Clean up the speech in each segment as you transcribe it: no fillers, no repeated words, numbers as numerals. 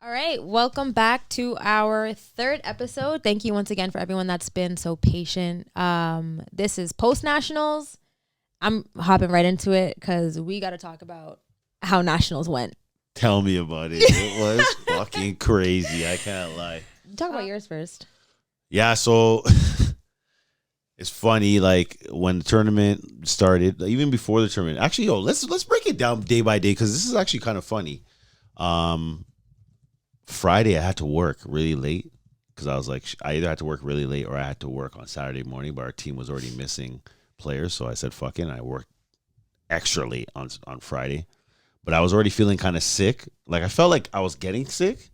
All right, welcome back to our third episode. Thank you once again for everyone that's been so patient. This is post nationals. I'm hopping right into it because we got to talk about how nationals went. Tell me about it. It was fucking crazy. I can't lie. Talk about yours first. Yeah, so it's funny. Like when the tournament started, even before the tournament. Actually, let's break it down day by day because this is actually kind of funny. Friday I had to work really late because I was like, I either had to work really late or I had to work on Saturday morning, but our team was already missing players. So I said, fuck it. And I worked extra late on Friday, but I was already feeling kind of sick. Like I felt like I was getting sick.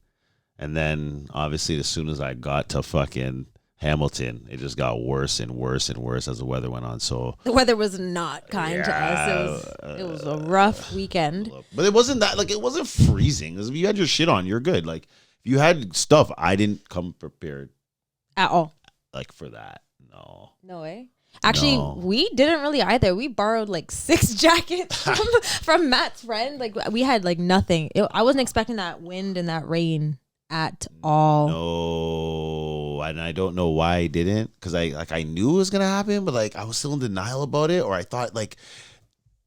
And then obviously as soon as I got to fucking Hamilton, it just got worse and worse and worse as the weather went on. So the weather was not kind to us. It was a rough weekend. But it wasn't that, like, it wasn't freezing. If you had your shit on, you're good. Like, if you had stuff, I didn't come prepared. At all. Like, for that. No. No way. Actually, we didn't really either. We borrowed like 6 jackets from Matt's friend. Like, we had like nothing. I wasn't expecting that wind and that rain at all. No, and I don't know why I didn't, because I knew it was gonna happen, but like I was still in denial about it, or I thought like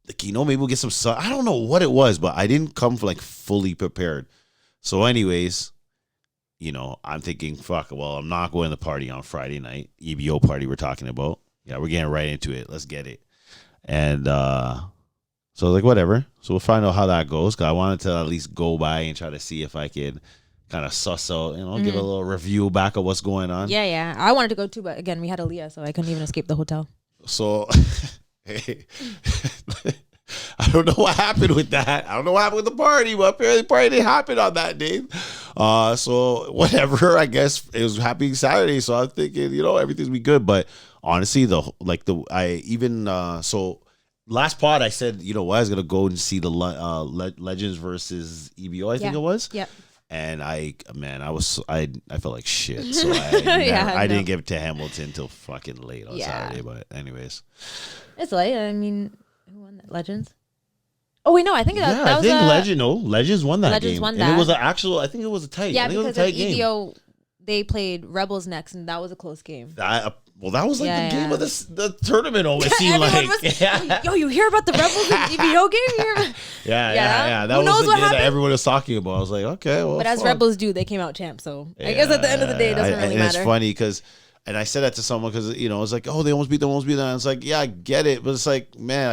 maybe we'll get some sun. I don't know what it was, but I didn't come like fully prepared. So anyways, I'm thinking, fuck, well, I'm not going to the party on Friday night, EBO party we're talking about. Yeah, we're getting right into it. Let's get it. And so I was like, whatever. So we'll find out how that goes, because I wanted to at least go by and try to see if I could kind of suss out, give a little review back of what's going on. Yeah. I wanted to go too, but again, we had Aaliyah, so I couldn't even escape the hotel. So, I don't know what happened with that. I don't know what happened with the party, but apparently the party didn't happen on that day. So whatever, I guess it was happy Saturday. So I'm thinking, everything's be good. But honestly, so last pod I said, I was going to go and see the Legends versus EBO, I think it was. Yep. And I felt like shit, so I didn't get to Hamilton till fucking late on Saturday. But anyways, it's late. I mean, who won that? Legends. Oh wait, no, I think that was Legends won that game. Won and that. It was I think it was a tight. Yeah, I think because it was a tight game. EBO, they played Rebels next, and that was a close game. That was like the game of the tournament. Always seemed like. Yo, you hear about the Rebels and EBO game? Yeah. That was the game that everyone was talking about. I was like, okay, well. But as Rebels do, they came out champs. So I guess at the end of the day, it doesn't really matter. It's funny because. And I said that to someone because it's like, oh, they almost beat them. And it's like, yeah, I get it, but it's like, man,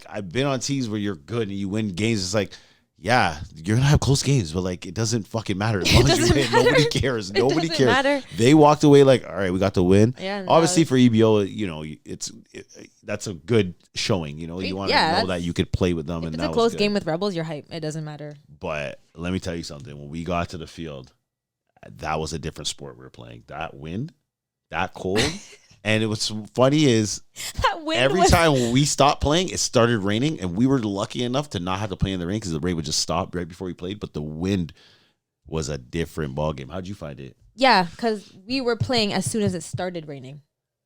I've been on teams where you're good and you win games. It's like, yeah, you're gonna have close games, but like it doesn't fucking matter as long as you win. Nobody cares. Nobody cares. Matter. They walked away like, all right, we got the win. Yeah, obviously for EBO, that's a good showing. You want to know that you could play with them. If and it's a close game with Rebels, you're hype. It doesn't matter. But let me tell you something. When we got to the field, that was a different sport we were playing. That wind. That cold. And what's funny is every time we stopped playing, it started raining, and we were lucky enough to not have to play in the rain because the rain would just stop right before we played. But the wind was a different ballgame. How'd you find it? Yeah, because we were playing as soon as it started raining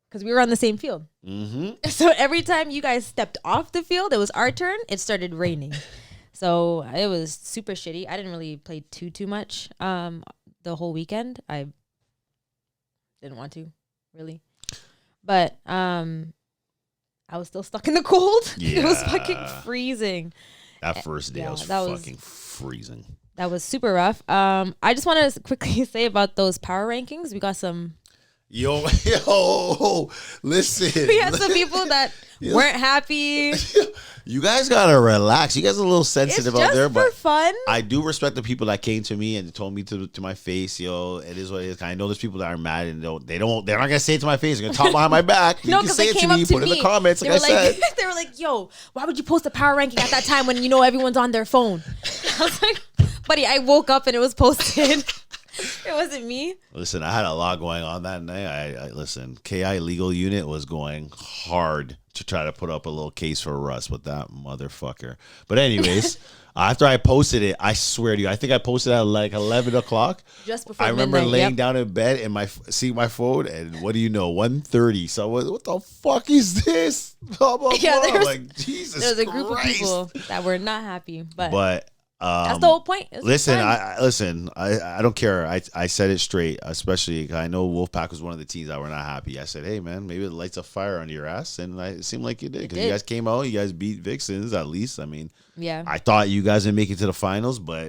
because we were on the same field. Mm-hmm. So every time you guys stepped off the field, it was our turn. It started raining. So it was super shitty. I didn't really play too much the whole weekend. I didn't want to, really. But I was still stuck in the cold. Yeah. It was fucking freezing. That first day was fucking freezing. That was super rough. I just want to quickly say about those power rankings. We got some... Yo, listen. We had some people that weren't happy. You guys gotta relax. You guys are a little sensitive out there, but fun. I do respect the people that came to me and told me to my face, it is what it is. I know there's people that are mad and they're not gonna say it to my face. They're gonna talk behind my back. You can say it to me. Put it in the comments. Like I said, they were like, "Yo, why would you post a power ranking at that time when everyone's on their phone?" I was like, "Buddy, I woke up and it was posted." It wasn't me. Listen, I had a lot going on that night. I listen, KI legal unit was going hard to try to put up a little case for Russ with that motherfucker. But anyways, after I posted it, I swear to you, I think I posted at like 11 o'clock. Just before I remember midnight, laying down in bed and seeing my phone, and what do you know, 1:30. So what the fuck is this? Blah, blah, blah. Like, Jesus Christ. There was a group of people that were not happy. But That's the whole point. Listen, I don't care. I said it straight, especially 'cause I know Wolfpack was one of the teams that were not happy. I said, hey, man, maybe it lights a fire under your ass. And it seemed like you did because you guys came out. You guys beat Vixens at least. I mean, yeah. I thought you guys would make it to the finals, but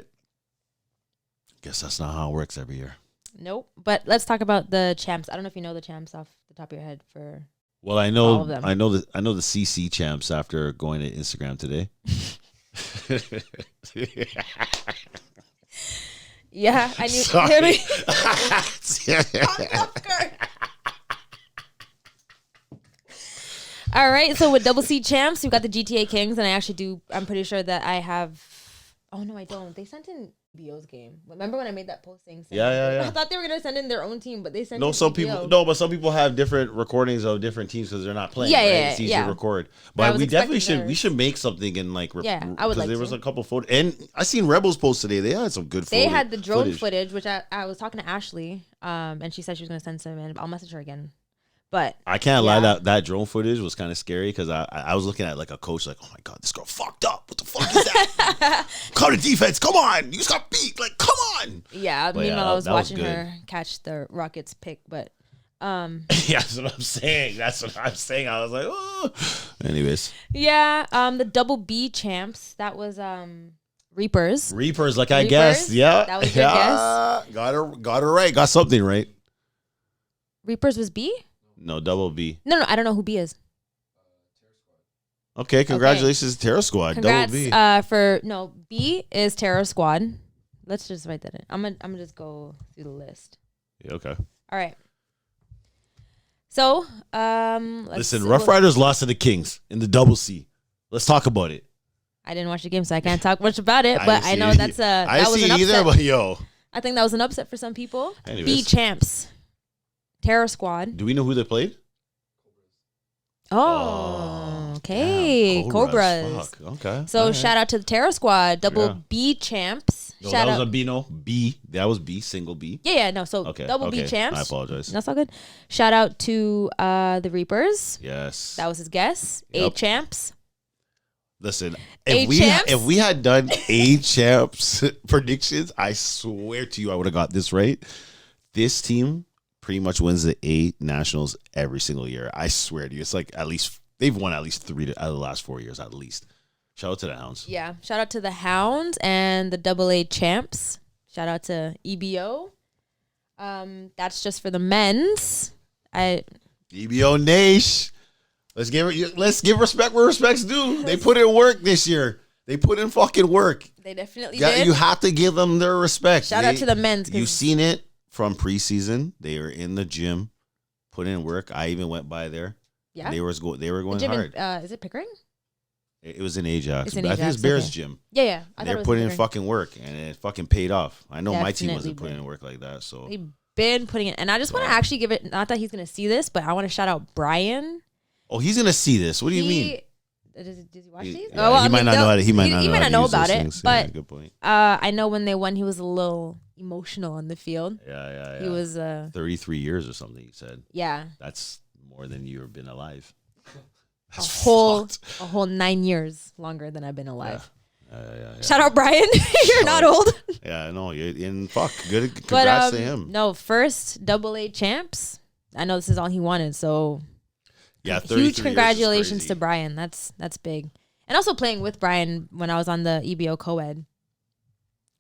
I guess that's not how it works every year. Nope. But let's talk about the champs. I don't know if you know the champs off the top of your head for. Well, I all of know, them. I know the CC champs after going to Instagram today. Yeah, I knew. Sorry. All right, so with Double C champs, we've got the GTA Kings, and I'm pretty sure that I have. Oh no, I don't. They sent in BO's game. Remember when I made that posting? Yeah. I thought they were gonna send in their own team, but they sent. No, in some BO. people. No, but some people have different recordings of different teams because they're not playing. Yeah, right? yeah, It's easy yeah. to record. I But was we definitely expecting should. We theirs. should make something and like. Yeah, I would like there was to. a couple photos, and I seen Rebels post today. They had some good. They had the drone footage, which I was talking to Ashley, and she said she was gonna send some in. I'll message her again. But I can't lie, that drone footage was kind of scary because I was looking at like a coach like, oh my god, this girl fucked up. What the fuck is that? Call the defense. Come on, you just got beat. Like, come on. Yeah, But meanwhile yeah, I was that was watching good. her catch the Rockets pick, but Yeah, that's what I'm saying. I was like, oh. Anyways, yeah, the Double B champs, that was Reapers. Reapers, I Reapers? guessed. Yeah, That was your guess? Got her right. Got something right. Reapers was B? No, double B. No, I don't know who B is. Okay, congratulations, Terror Squad. Congrats, double B. B is Terror Squad. Let's just write that in. I'm gonna just go through the list. Yeah, okay. All right. So, Listen, Rough Riders lost to the Kings in the double C. Let's talk about it. I didn't watch the game, so I can't talk much about it. But I know see that's I that was see an it either, upset. but yo. I think that was an upset for some people. Anyways. B champs, Terror Squad. Do we know who they played? Oh, okay, Damn, Cobras. Fuck. Okay. So all right. shout out to the Terror Squad, double Yeah. B champs. No, shout that out. was a B. No, B. That was B. Single B. Yeah, no. So Okay. double B champs. I apologize. That's all good. Shout out to the Reapers. Yes. That was his guess. A Yep. champs. Listen, A if champs? we had done A champs predictions, I swear to you, I would have got this right. This team pretty much wins the A nationals every single year. I swear to you, it's like at least they've won at least 3 out of the last 4 years at least. Shout out to the Hounds. Yeah. Shout out to the Hounds and the double A champs. Shout out to EBO. That's just for the men's. EBO Nash. Let's give respect where respect's due. They put in work this year. They put in fucking work. They definitely Yeah, did. you have to give them their respect. Shout out to the men's. You've seen it from preseason. They were in the gym, put in work. I even went by there. Yeah. They were going gym hard. is it Pickering? It was in Ajax. It's in I think it's Ajax, Bears okay. gym. Yeah. I thought it They're was putting in Pickering. fucking work, and it fucking paid off. I know my team Definitely wasn't putting did. in work like that. So They've been putting it, and I just want to actually give it. Not that he's gonna see this, but I want to shout out Brian. oh, he's gonna see this. What do you mean? Does he watch these? Yeah, he might not know how to. He might he not might not know use those about it, things. Yeah, but good point. I know when they won, he was a little emotional on the field. Yeah. He was 33 years or something. He said yeah, that's more than you've been alive. a That's whole fucked. 9 years longer than I've been alive. Yeah. Shout out Brian, you're not old. Yeah, no, and fuck, good. But Congrats to him. no, first double A champs. I know this is all he wanted, so Yeah, 33 huge years congratulations is to crazy. Brian. That's big, and also playing with Brian when I was on the EBO co-ed.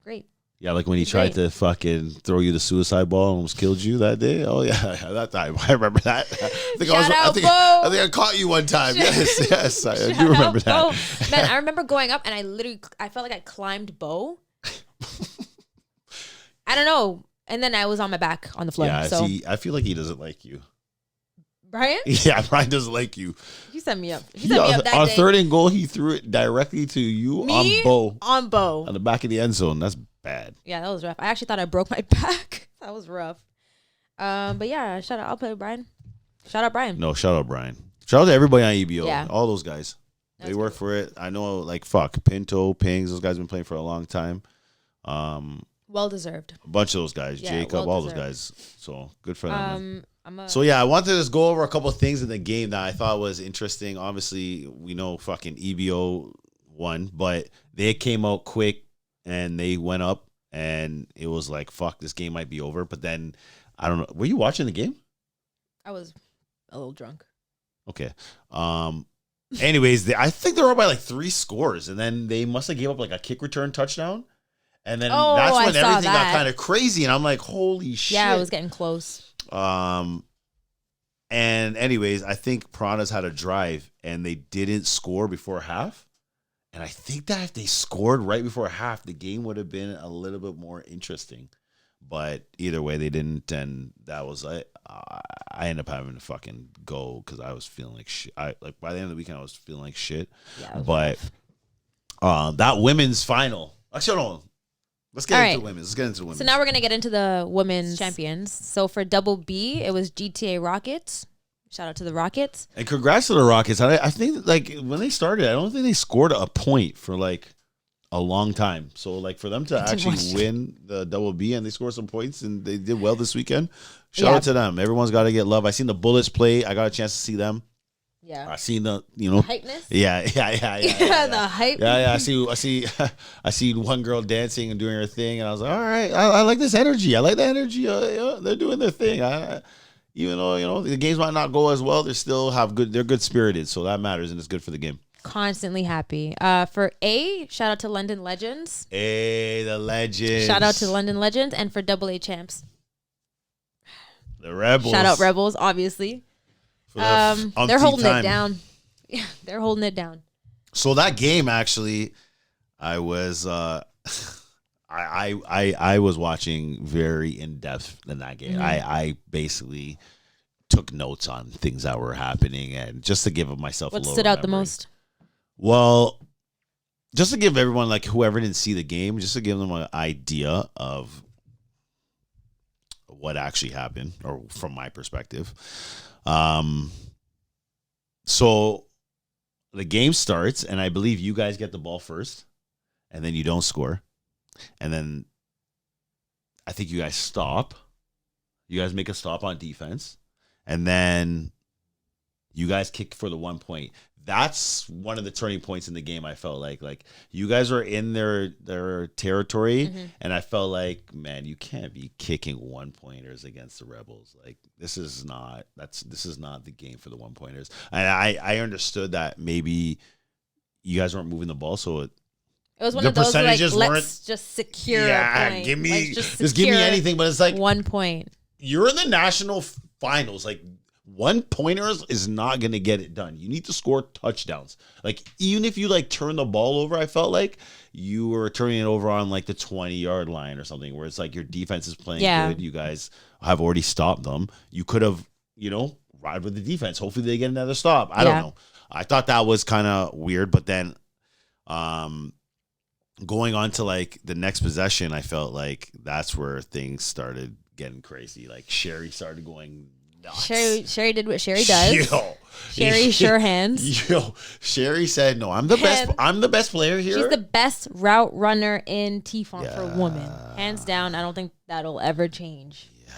Great. Yeah, like when he tried to fucking throw you the suicide ball and almost killed you that day. Oh yeah, that time I remember that. I think Shout out, I think I caught you one time. Yes, I do remember that. Bo. Man, I remember going up and I felt like I climbed Bo. I don't know, and then I was on my back on the floor. Yeah, so see, I feel like he doesn't like you. Brian, Yeah, Brian doesn't like you. he set me up. He set me up that on day. third and goal, he threw it directly to you Me? on Bo On the back of the end zone. That's bad. Yeah, that was rough. I actually thought I broke my back. That was rough. But yeah, shout out. I'll play with Brian. Shout out Brian. No, shout out Brian. Shout out to everybody on EBO. Yeah. All those guys. That's They work good. for it. I know, like, fuck, Pinto, Pings, those guys been playing for a long time. Well deserved. A bunch of those guys, Yeah, Jacob, well all those deserved. guys. So good for them. man. I'm So yeah, I wanted to just go over a couple of things in the game that I thought was interesting. Obviously, we know fucking EBO won, but they came out quick and they went up, and it was like, fuck, this game might be over. But then, I don't know. Were you watching the game? I was a little drunk. Okay. Anyways, I think they were up by like 3 scores, and then they must have gave up like a kick return touchdown. And then that's when everything got kind of crazy, and I'm like, holy shit. Yeah, it was getting close. And anyways, I think Piranhas had a drive, and they didn't score before half. And I think that if they scored right before half, the game would have been a little bit more interesting. But either way, they didn't, and that was I ended up having to fucking go because I was feeling like shit. By the end of the weekend, I was feeling like shit. Yeah, but that women's final. Actually, no. Let's get into women's. So now we're going to get into the women's champions. So for double B, it was GTA Rockets. Shout out to the Rockets. And congrats to the Rockets. I think like when they started, I don't think they scored a point for like a long time. So like for them to actually win the double B and they scored some points and they did well this weekend. Shout out to them. Everyone's got to get love. I seen the Bullets play. I got a chance to see them. Yeah, I seen the hypeness. Yeah. The hype. Yeah. I see one girl dancing and doing her thing, and I was like, all right, I like this energy. I like the energy. They're doing their thing. Even though the games might not go as well, they still have good. They're good spirited, so that matters, and it's good for the game. Constantly happy. For A, shout out to London Legends. Hey, the Legends. Shout out to London Legends, and for double A champs, the Rebels. Shout out Rebels, obviously. They're holding it down. Yeah, they're holding it down. So that game, actually, I was I was watching very in depth in that game. Mm-hmm. I basically took notes on things that were happening, and just to give myself what stood out the most. Well, just to give everyone, like whoever didn't see the game, just to give them an idea of what actually happened, or from my perspective. So the game starts, and I believe you guys get the ball first, and then you don't score. And then I think you guys stop. You guys make a stop on defense, and then you guys kick for the 1 point. That's one of the turning points in the game. I felt like you guys were in their territory, and I felt like, man, you can't be kicking 1-pointers against the Rebels. Like this is not the game for the 1-pointers. And I understood that maybe you guys weren't moving the ball, so it was one of those like let's just secure. Yeah, a point. give me just give me anything, but it's like 1 point. You're in the national finals, like. 1-pointers is not going to get it done. You need to score touchdowns. Like, even if you, like, turn the ball over, I felt like you were turning it over on, like, the 20-yard line or something, where it's like your defense is playing good. You guys have already stopped them. You could have, ride with the defense. Hopefully they get another stop. I don't know. I thought that was kind of weird, but then going on to, like, the next possession, I felt like that's where things started getting crazy. Like, Sherry started going nuts. Sherry did what Sherry does. Sherry sure hands. Sherry said, "No, I'm the best. I'm the best player here. She's the best route runner in TFONT for a woman, hands down. I don't think that'll ever change. Yeah,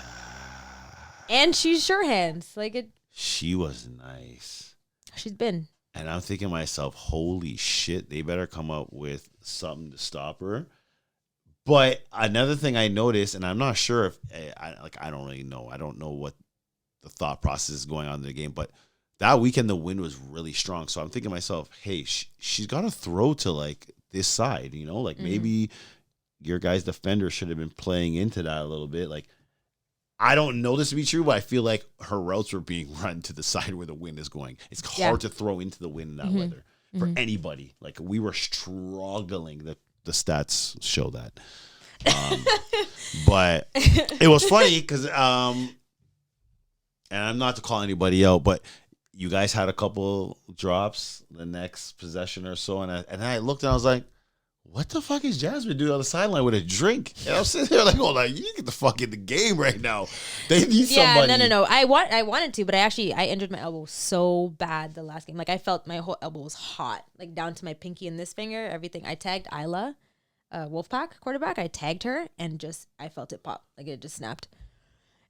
and she's sure hands. Like it. She was nice. She's been. And I'm thinking to myself, holy shit, they better come up with something to stop her. But another thing I noticed, and I'm not sure if I don't really know. I don't know what the thought process is going on in the game, but that weekend the wind was really strong. So I'm thinking to myself, hey, she's got to throw to like this side, like maybe your guys' defender should have been playing into that a little bit. Like, I don't know this to be true, but I feel like her routes were being run to the side where the wind is going. It's hard to throw into the wind in that weather for anybody. Like, we were struggling. The stats show that. But it was funny because and I'm not to call anybody out, but you guys had a couple drops the next possession or so, and I looked and I was like, what the fuck is Jasmine doing on the sideline with a drink? And I'm sitting there like, you get the fuck in the game right now. They need somebody. Yeah, no. I wanted to, but I injured my elbow so bad the last game. Like, I felt my whole elbow was hot, like down to my pinky and this finger, everything. I tagged Isla, Wolfpack quarterback. I tagged her and I felt it pop. Like, it just snapped.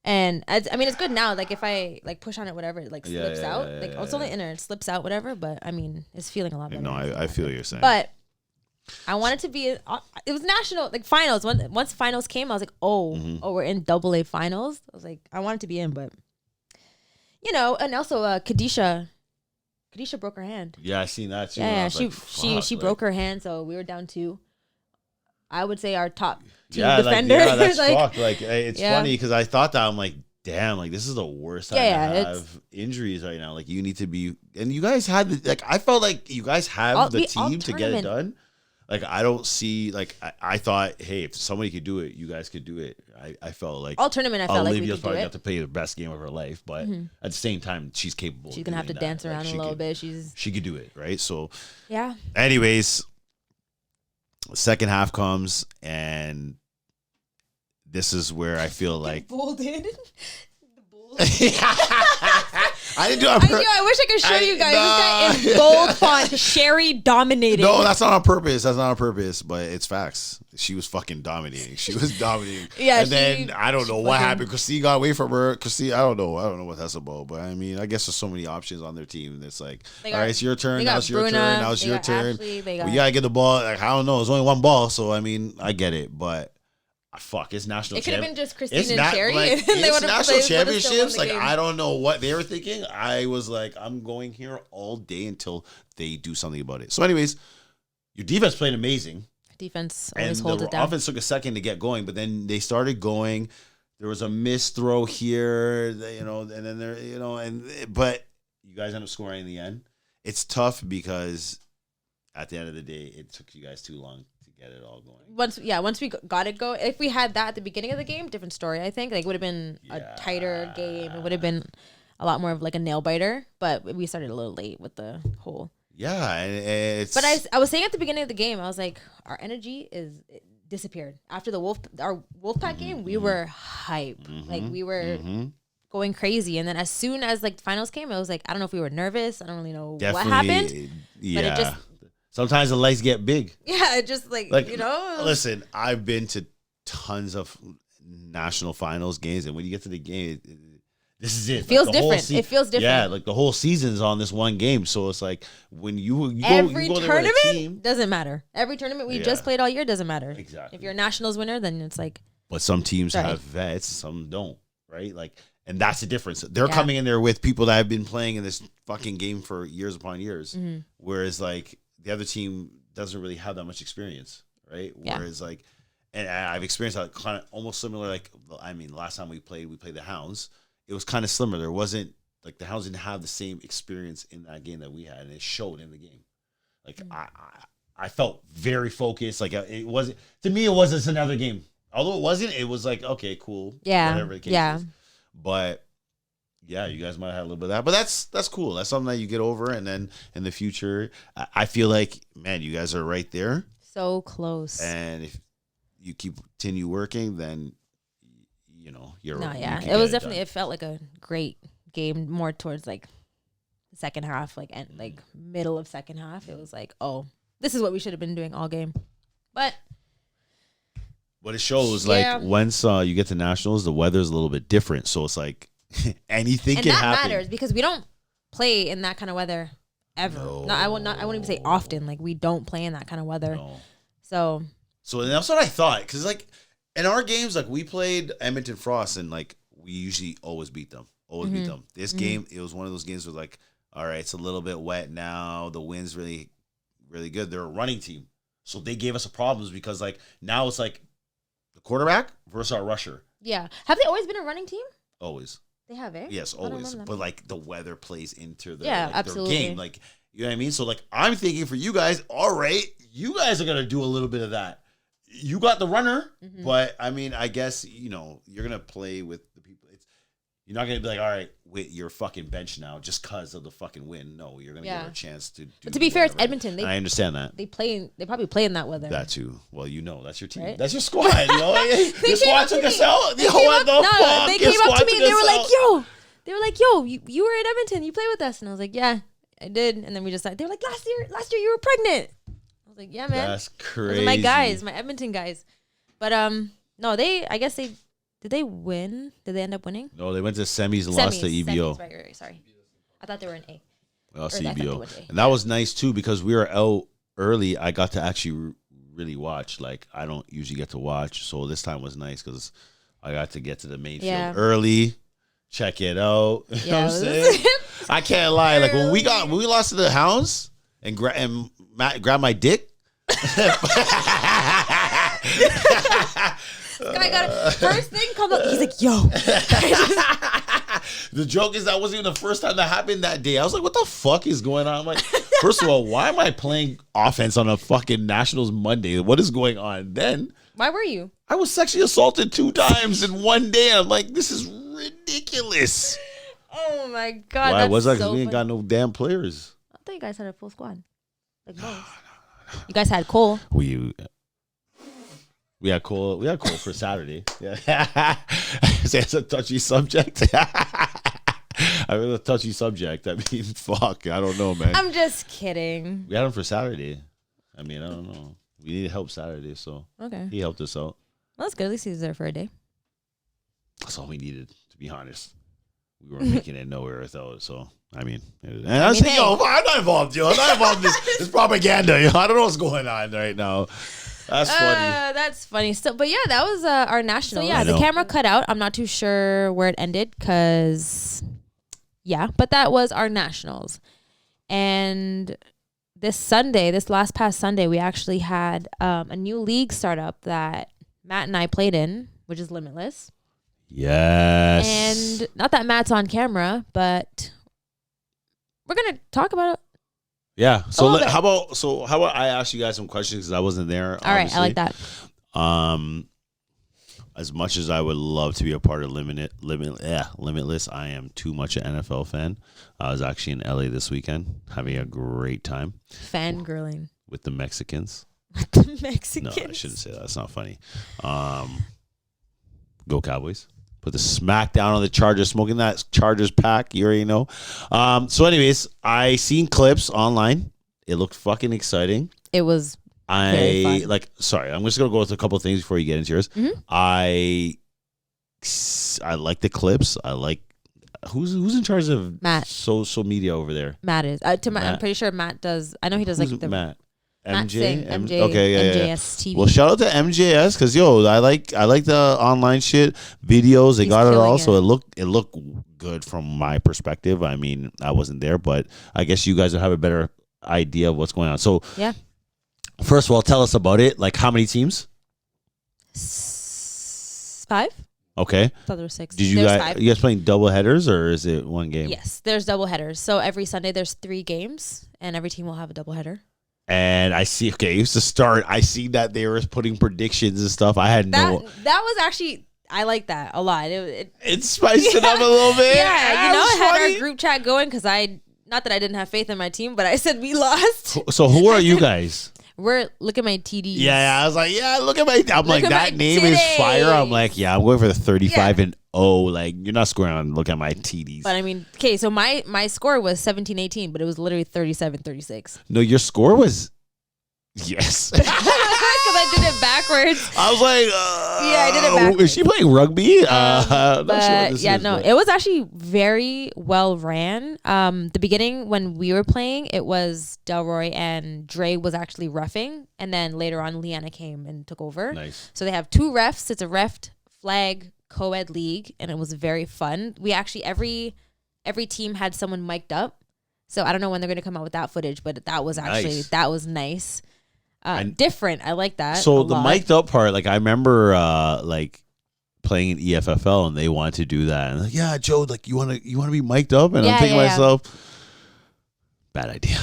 And I mean, it's good now. Like, if I like push on it, whatever, it like slips out. Like, it's only inner, it slips out, whatever. But I mean, it's feeling a lot better. No, I feel what you're saying. But I wanted to be. It was national like finals. Once finals came, I was like, oh, we're in AA finals. I was like, I wanted to be in, but and also Kadisha broke her hand. Yeah, I seen that too. Yeah, she broke her hand, so we were down 2. I would say our top 2 defenders. That's fucked. Like it's funny because I thought that I'm like, damn, like this is the worst time to have injuries right now. Like you need to be, and you guys had I felt like you guys have the team to get it done. Like I don't see I thought, hey, if somebody could do it, you guys could do it. I felt like all tournament. I felt like we could probably do it. got to play the best game of her life, but at the same time, she's capable. She's gonna have to dance around a little bit. She could do it, right? So yeah. Anyways, second half comes, and this is where I feel like folded. I didn't do it on purpose. I wish I could show you guys. This guy in bold font, Sherry dominating. No, that's not on purpose. That's not on purpose, but it's facts. She was fucking dominating. She was dominating. Yeah, and then I don't know what happened. Christine got away from her. Christine, I don't know what that's about. But I mean, I guess there's so many options on their team. It's like, all right, it's your turn. Now it's your turn. Now it's your turn. Ashley, we gotta get the ball. Like I don't know. It's only one ball, so I mean, I get it, but. Fuck, it's national. It could have been just Christine and Sherry. Like, it's national championships. Like I don't know what they were thinking. I was like, I'm going here all day until they do something about it. So, anyways, your defense played amazing. Defense always holds it down. Offense took a second to get going, but then they started going. There was a missed throw here, and then there, but you guys end up scoring in the end. It's tough because at the end of the day, it took you guys too long to get it all going. Once we got it going, if we had that at the beginning of the game, different story. I think like it would have been a tighter game. It would have been a lot more of like a nail biter. But we started a little late with the whole. Yeah, it's. But I was saying at the beginning of the game, I was like, our energy disappeared after our Wolfpack game. We were hype, like we were going crazy, and then as soon as like the finals came, I was like, I don't know if we were nervous. I don't really know what happened. Yeah. But it just. Sometimes the lights get big. Yeah, just like Listen, I've been to tons of national finals games, and when you get to the game, this is it. It feels different. It feels different. Yeah, like the whole season's on this one game, so it's like when you go every there tournament with a team, doesn't matter. Every tournament we just played all year doesn't matter. Exactly. If you're a nationals winner, then it's like. But some teams have vets, some don't, right? Like, and that's the difference. They're coming in there with people that have been playing in this fucking game for years upon years, whereas like. The other team doesn't really have that much experience, right? Yeah. Whereas like, and I've experienced that kind of almost similar. Like, I mean, last time we played the Hounds. It was kind of similar. There wasn't like the Hounds didn't have the same experience in that game that we had, and it showed in the game. Like I felt very focused. Like it wasn't to me. It wasn't just another game. Although it wasn't, it was like okay, cool. Yeah. Whatever the case is. But. Yeah, you guys might have a little bit of that, but that's cool. That's something that you get over, and then in the future, I feel like, man, you guys are right there. So close. And if you continue working, then you're. No, yeah, it was definitely. It felt like a great game, more towards like the second half, like middle of second half. It was like, oh, this is what we should have been doing all game, but. What it shows, like once you get to nationals, the weather's a little bit different, so it's like. Anything can happen. And that matters because we don't play in that kind of weather ever. No, I won't even say often. Like we don't play in that kind of weather. No. So that's what I thought. Because like in our games, like we played Edmonton Frost, and like we usually always beat them. This game, it was one of those games where like, all right, it's a little bit wet now. The wind's really, really good. They're a running team, so they gave us problems because like now it's like the quarterback versus our rusher. Yeah, have they always been a running team? Always. They have, eh? Yes, always. But like the weather plays into their, absolutely. Their game. Like, you know what I mean? So like I'm thinking for you guys, all right, you guys are gonna do a little bit of that. You got the runner, but I mean, I guess, you're gonna play with the people. You're not gonna be like, all right, wait, you're fucking bench now just because of the fucking win. No, you're gonna give her a chance to do. But to be fair, it's Edmonton. I understand that. They probably play in that weather. That too. Well, that's your team. Right? That's your squad. Your squad took us out. They came up to me and they were like, yo, you were in Edmonton. You played with us. And I was like, yeah, I did. And then we just they were like, last year you were pregnant. I was like, yeah, man. That's crazy. Those are my guys, my Edmonton guys. But no, I guess did they win? Did they end up winning? No, they went to semis and lost to EBO. Right. Sorry. I thought they were in A. Well, EBO. And that was nice too because we were out early, I got to actually really watch. Like, I don't usually get to watch, so this time was nice because I got to get to the main field early, check it out. You know what I'm saying? I can't lie. Like when we lost to the Hounds and Matt grabbed my dick. Guy got first thing come up. He's like, "Yo." The joke is that wasn't even the first time that happened that day. I was like, "What the fuck is going on?" I'm like, first of all, why am I playing offense on a fucking Nationals Monday? What is going on? Then why were you? I was sexually assaulted 2 times in one day. I'm like, this is ridiculous. Oh my god! Why was I? Because so we ain't got no damn players. I thought you guys had a full squad. Like most. You guys had Cole. We had Cole. We had Cole for Saturday. Yeah, it's a touchy subject. I mean, a touchy subject. I mean, fuck. I don't know, man. I'm just kidding. We had him for Saturday. I mean, I don't know. We needed help Saturday, so okay, he helped us out. Well, that's good. At least he was there for a day. That's all we needed, to be honest. We weren't making it nowhere without it, so I mean, and I was saying, yo, I'm not involved, yo. I'm not involved in this propaganda, yo. I don't know what's going on right now. That's funny. That's funny. So, but yeah, that was our national. So yeah, the camera cut out. I'm not too sure where it ended because, yeah, but that was our nationals. And this past Sunday, we actually had a new league start up that Matt and I played in, which is Limitless. Yes. And not that Matt's on camera, but we're gonna talk about it. Yeah. So how about I ask you guys some questions because I wasn't there. All right, I like that. As much as I would love to be a part of Limitless, I am too much an NFL fan. I was actually in LA this weekend, having a great time. Fangirling with the Mexicans. The Mexicans. No, I shouldn't say that. That's not funny. Go Cowboys. Put the smack down on the Chargers, smoking that Chargers pack. You already know. So anyways, I seen clips online. It looked fucking exciting. It was sorry, I'm just going to go with a couple of things before you get into yours. Mm-hmm. I like the clips. I like who's in charge of Matt. Social media over there? Matt is. I'm pretty sure Matt does. I know he does who's like the Matt. MJ. Okay, yeah. MJS TV. Well, shout out to MJS because I like the online shit videos. They got it all, so it looked good from my perspective. I mean, I wasn't there, but I guess you guys will have a better idea of what's going on. So yeah, first of all, tell us about it. Like, how many teams? 5. Okay. I thought there were 6. Did you guys playing double headers or is it one game? Yes, there's double headers. So every Sunday there's 3 games, and every team will have a double header. And I see, used to start. I see that they were putting predictions and stuff. I had that was actually, I like that a lot. It spiced it up a little bit. Yeah, I had our group chat going because not that I didn't have faith in my team, but I said we lost. So who are you guys? Look at my TDs. Yeah, I was like, look at my. I'm like, that name is fire. I'm like, I'm going for the 35-0. Like, you're not scoring on. Look at my TDs. But I mean, okay, so my score was 17-18, but it was literally 37-36. No, your score was. Yes. Because I did it backwards. I was like, I did it backwards. Is she playing rugby? It was actually very well ran. The beginning when we were playing, it was Delroy and Dre was actually roughing, and then later on, Leanna came and took over. Nice. So they have 2 refs. It's a ref flag co-ed league, and it was very fun. We actually every team had someone mic'd up. So I don't know when they're going to come out with that footage, but that was actually nice. Different. I like that. So the mic'd up part, like I remember like playing in EFFL and they wanted to do that. And like, yeah, Joe, like you want to be mic'd up? And I'm thinking to myself, bad idea.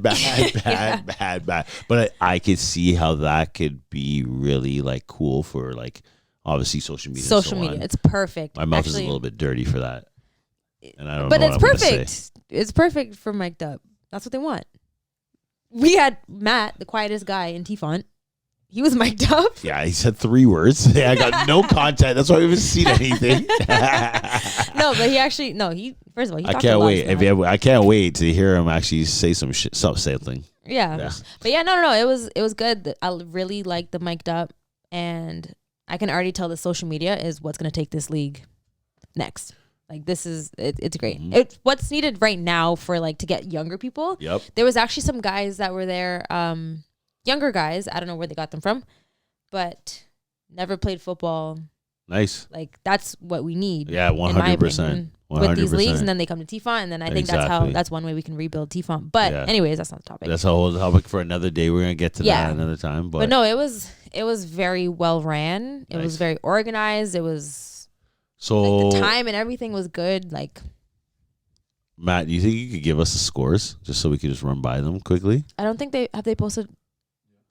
bad. But I could see how that could be really like cool for like obviously social media. It's perfect. My mouth is a little bit dirty for that. And I don't but know it's perfect. It's perfect for mic'd up. That's what they want. We had Matt, the quietest guy in TFONT. He was mic'd up. Yeah, he said 3 words. I got no content. That's why we haven't seen anything. No, but he first of all, he I can't wait. I can't wait to hear him actually say some shit, something. Yeah. But yeah, no. It was good. I really liked the mic'd up, and I can already tell the social media is what's going to take this league next. Like this is it's great. Mhm. It's what's needed right now for like to get younger people. Yep. There was actually some guys that were there, younger guys. I don't know where they got them from, but never played football. Nice. Like that's what we need. Yeah, 100%. With these leagues, and then they come to TFONT, and then I think Exactly. that's one way we can rebuild TFONT. But anyways, that's not the topic. That's a whole topic for another day. We're gonna get to that another time. But no, it was very well ran. It Nice. was very organized. It was so like, the time and everything was good. Like Matt, do you think you could give us the scores just so we could just run by them quickly? I don't think they posted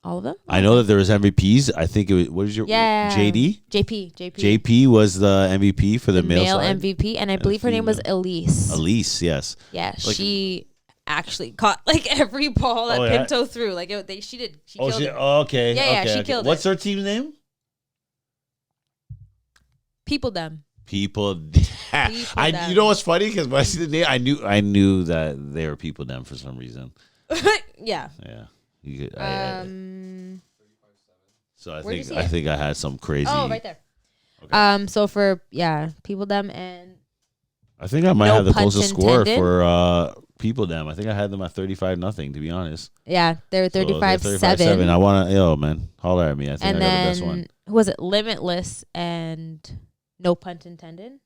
all of them. I know that there was MVPs. I think it was what is your JD? JP was the MVP for the male side. MVP, and I believe her name was Elise. Elise, yes. Yeah, Like, she actually caught like every ball that Pinto threw. Like she did. She killed it. Okay. Yeah, okay, she killed it. What's her team's name? People them. People. You know what's funny? Because when I see the name, I knew that they were people them for some reason. Yeah. Yeah. So I think I had some crazy. Oh, right there. Okay. So for people them and I think I might have the closest score intended. for people them. I think I had them at 35-0, to be honest. Yeah, they were 35-7. I want to, man, holler at me. I think and I got the best one. Who was it? Limitless and no pun intended.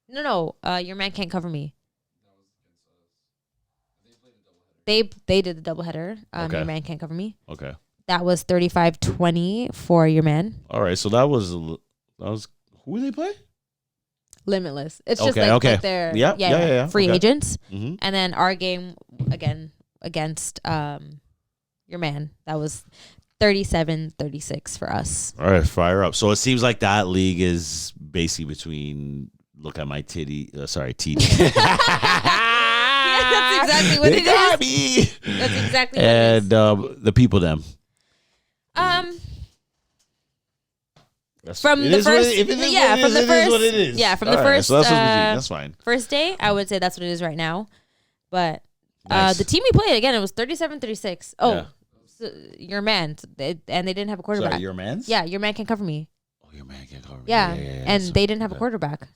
No, your man can't cover me. They did the doubleheader. Your man can't cover me. Okay. That was 35-20 for your man. All right, so that was who did they play? Limitless. It's just like they're free agents. Mm-hmm. And then our game again against your man. That was 37-36 for us. All right, fire up. So it seems like that league is basically between look at my titty. Sorry, TD. That's exactly what they it got is. Me. That's exactly what it is. And the people them. From the first, that's fine. First day, I would say that's what it is right now. But Nice. the team we played again, it was 37-36. Oh, Yeah. so your man, and they didn't have a quarterback. Sorry, your man's? Yeah, your man can cover me. Oh, your man can cover me. Yeah, and they didn't have a quarterback.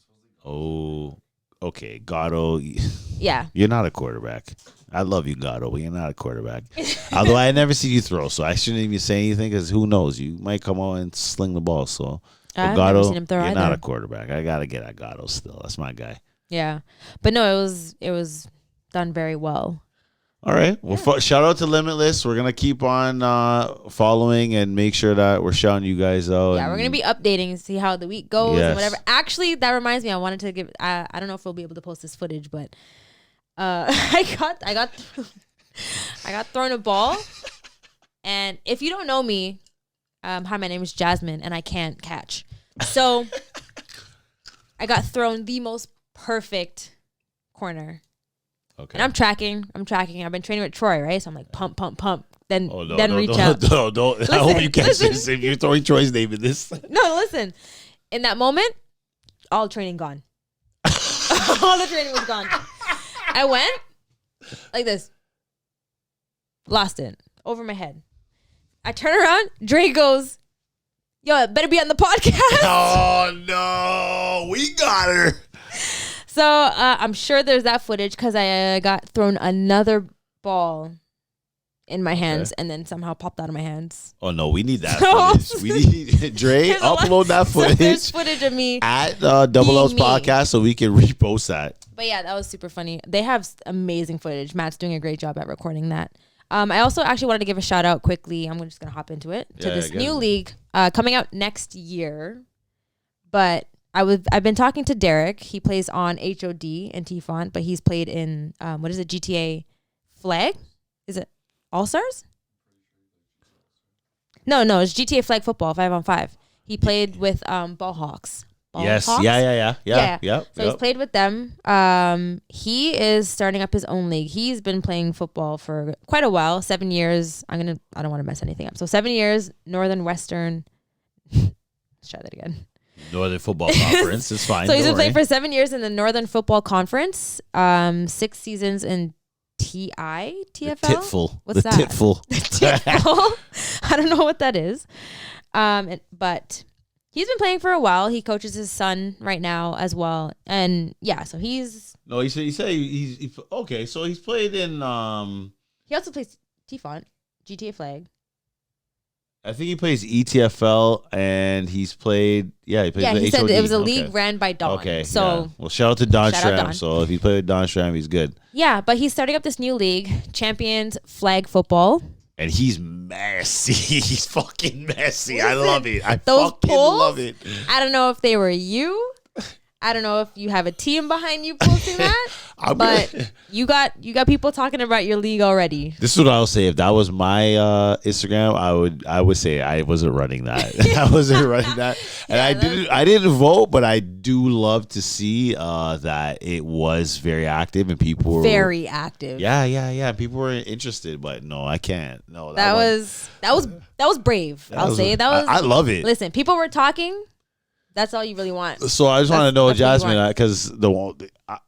Oh, okay, Gatto. Yeah, you're not a quarterback. I love you, Gatto, but you're not a quarterback. Although I never see you throw, so I shouldn't even say anything because who knows? You might come on and sling the ball. So, I've Gatto, never seen him throw you're either. not a quarterback. I gotta get at Gatto still. That's my guy. Yeah, but no, it was done very well. All right. Well, shout out to Limitless. We're gonna keep on following and make sure that we're shouting you guys out. Yeah, we're gonna be updating, see how the week goes and whatever. Actually, that reminds me, I wanted to give. I don't know if we'll be able to post this footage, but I got thrown a ball, and if you don't know me, hi, my name is Jasmine, and I can't catch. So I got thrown the most perfect corner. Okay. And I'm tracking. I've been training with Troy, right? So I'm like pump, then reach out. Don't. Listen, I hope you catch this. If you're throwing Troy's name in this. No, listen. In that moment, all training gone. All the training was gone. I went like this. Lost it. Over my head. I turn around. Dre goes, yo, it better be on the podcast. Oh, no. We got her. So I'm sure there's that footage because I got thrown another ball in my hands and then somehow popped out of my hands. Oh, no. We need that footage. We need Dre, upload that footage. There's footage of me at Doubleouts Podcast so we can repost that. But yeah, that was super funny. They have amazing footage. Matt's doing a great job at recording that. I also actually wanted to give a shout out quickly. I'm just going to hop into it. To this new league coming out next year. But I've been talking to Derek. He plays on HOD and TFONT, but he's played in, what is it, GTA Flag? Is it All-Stars? No, it's GTA Flag Football, 5-on-5. He played with Ball Hawks. Yes. Hawks? Yeah. So he's played with them. He is starting up his own league. He's been playing football for quite a while, 7 years. I don't want to mess anything up. So 7 years, Northern Western. Let's try that again. Northern Football Conference is fine. So he's been playing for 7 years in the Northern Football Conference. 6 seasons in TFL. Titful. What's that? Titful. Titful. I don't know what that is. But He's been playing for a while. He coaches his son right now as well, and yeah, so he's. No, he said he's okay. So he's played in. He also plays TFONT, GTA Flag. I think he plays ETFL, and he's played. Yeah, he played. Yeah, the he said HOD. it was a league ran by Don. Okay, so yeah. Well, shout out to Don shout out Schramm. Don. So if he played with Don Schramm, he's good. Yeah, but he's starting up this new league, Champions Flag Football. And he's messy. He's fucking messy. Listen, I love it. I those fucking polls, love it. I don't know if they were you. I don't know if you have a team behind you posting that, but you got people talking about your league already. This is what I'll say. If that was my Instagram, I would say I wasn't running that. I wasn't running that, and I didn't vote, but I do love to see that it was very active and people were very active. Yeah. People were interested, but no, I can't. No, that was brave. I love it. Listen, people were talking. That's all you really want. So I just want to know, Jasmine, because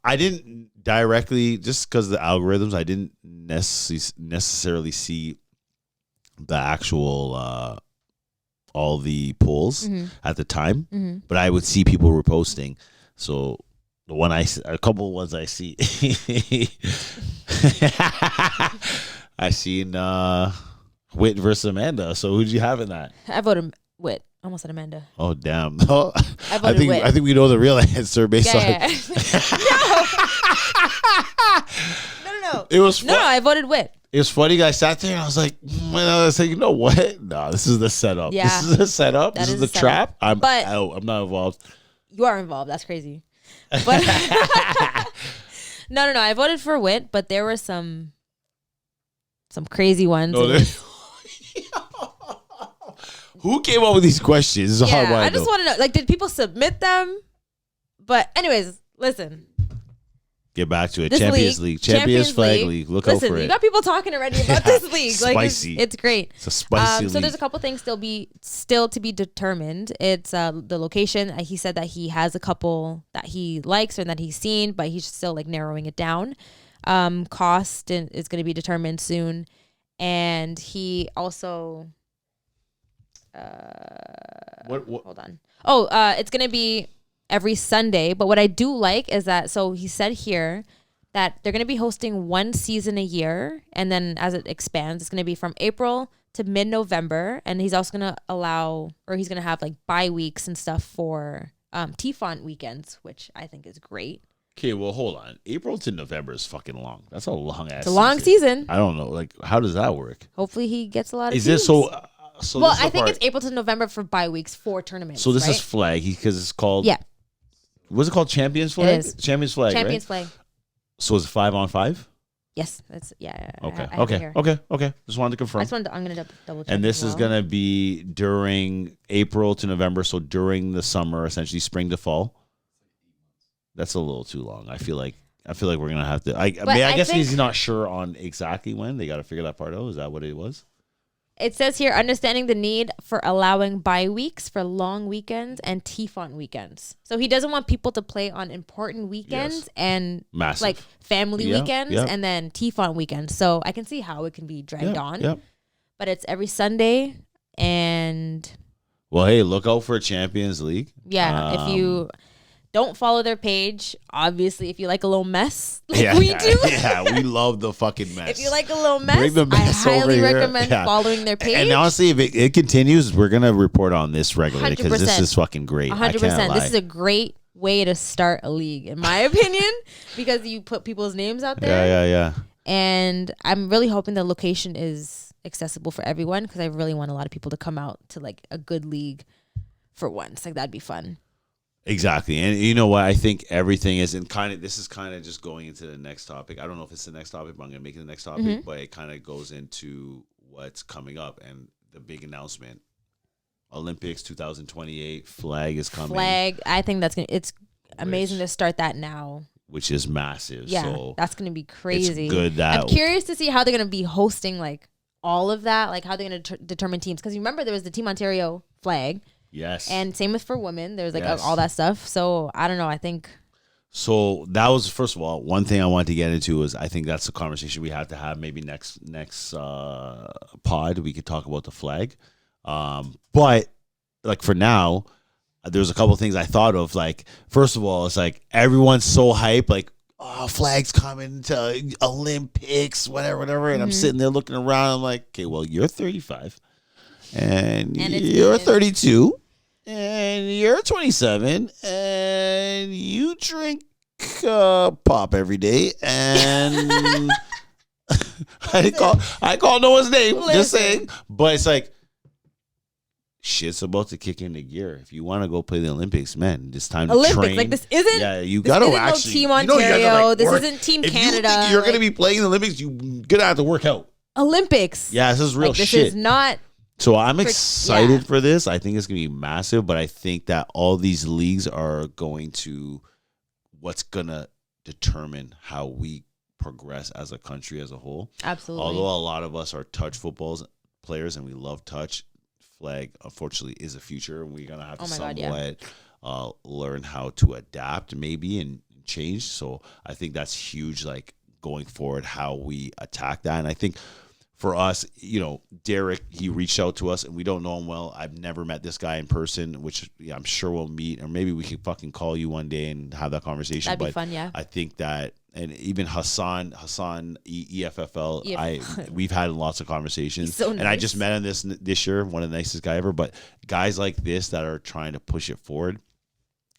I didn't directly, just because the algorithms, I didn't necessarily see the actual all the polls at the time, but I would see people reposting. So the one a couple ones I see, I seen Whit versus Amanda. So who'd you have in that? I voted Whit. Almost said Amanda. Oh damn! No, I Whit. think we know the real answer based on. Yeah. No. It was fun. No, I voted Whit. It was funny. I sat there and I was like, you know what? No, this is the setup. Yeah. This is the setup. This is the trap. I'm out. I'm not involved. You are involved. That's crazy. But no. I voted for Whit, but there were some crazy ones. No, who came up with these questions? This is hard. I just want to know, like, did people submit them? But anyways, listen. Get back to it. This Champions League. Champions Flag League. Look out for it. Listen, you got people talking already about this league. Spicy. Like, it's great. It's a spicy league. So there's a couple things still to be determined. It's the location. He said that he has a couple that he likes or that he's seen, but he's still like narrowing it down. Cost is going to be determined soon. And he also... What? Hold on. It's gonna be every Sunday. But what I do like is that, so he said here that they're gonna be hosting one season a year, and then as it expands, it's gonna be from April to mid-November, and he's also gonna he's gonna have like bye weeks and stuff for TFONT weekends, which I think is great. Okay, well, hold on. April to November is fucking long. That's a long ass. It's a long season. I don't know. Like, how does that work? Hopefully, he gets a lot of. Is this so? Well, I think it's April to November for bye weeks for tournaments. So this right? is flag because it's called. Yeah. What's it called? Champions Flag. It is. Champions Flag. Champions right? Flag. So it's 5-on-5. Yes, that's yeah. Okay. Just wanted to confirm. I'm gonna double check. And this is gonna be during April to November, so during the summer, essentially spring to fall. That's a little too long. I feel like we're gonna have to. I guess he's not sure on exactly when. They got to figure that part out. Is that what it was? It says here, understanding the need for allowing bye weeks for long weekends and TFONT weekends. So he doesn't want people to play on important weekends and massive, like family weekends and then TFONT weekends. So I can see how it can be dragged on. Yep. But it's every Sunday and... Well, hey, look out for Champions League. Yeah, if you... Don't follow their page. Obviously, if you like a little mess, like we do. Yeah, we love the fucking mess. If you like a little mess, bring the mess I highly over here. recommend following their page. And honestly, if it continues, we're going to report on this regularly because this is fucking great. 100%. This is a great way to start a league, in my opinion, because you put people's names out there. Yeah. And I'm really hoping the location is accessible for everyone because I really want a lot of people to come out to like a good league for once. Like, that'd be fun. Exactly. And you know what? I think everything is this is kind of just going into the next topic. I don't know if it's the next topic, but I'm going to make it the next topic. But it kind of goes into what's coming up and the big announcement. Olympics 2028 flag is coming. I think it's amazing to start that now. Which is massive. Yeah, so that's going to be crazy. It's good that I'm curious to see how they're going to be hosting like all of that, like how they're going to determine teams. Because you remember there was the Team Ontario flag. Yes. And same with for women. There's like all that stuff. So I don't know. I think. So that was, first of all, one thing I wanted to get into is I think that's a conversation we have to have maybe next pod. We could talk about the flag. But like for now, there's a couple of things I thought of. Like, first of all, it's like everyone's so hype, like, oh, flags coming to Olympics, whatever. And I'm sitting there looking around. I'm like, okay, well, you're 35 and you're 32 and you're 27 and you drink pop every day. And I call no one's name, just saying. But it's like, shit's about to kick into gear. If you want to go play the Olympics, man, it's time to train. Like, this isn't. Yeah, you got to actually. No Team Ontario. This work. isn't Team if Canada. You think you're going to be playing the Olympics, you're going to have to work out. Olympics. Yeah, this is real this shit. This is not. So I'm excited for this. I think it's going to be massive, but I think that all these leagues are going to what's going to determine how we progress as a country as a whole. Absolutely. Although a lot of us are touch footballs players and we love touch, flag unfortunately is a future, and we're gonna have to learn how to adapt maybe and change. So I think that's huge, like going forward, how we attack that. And I think for us, Derek, he reached out to us and we don't know him well. I've never met this guy in person, which I'm sure we'll meet, or maybe we could fucking call you one day and have that conversation. That'd be fun, yeah. I think that, and even Hassan EFFL, we've had lots of conversations. He's so nice. And I just met him this year, one of the nicest guy ever. But guys like this that are trying to push it forward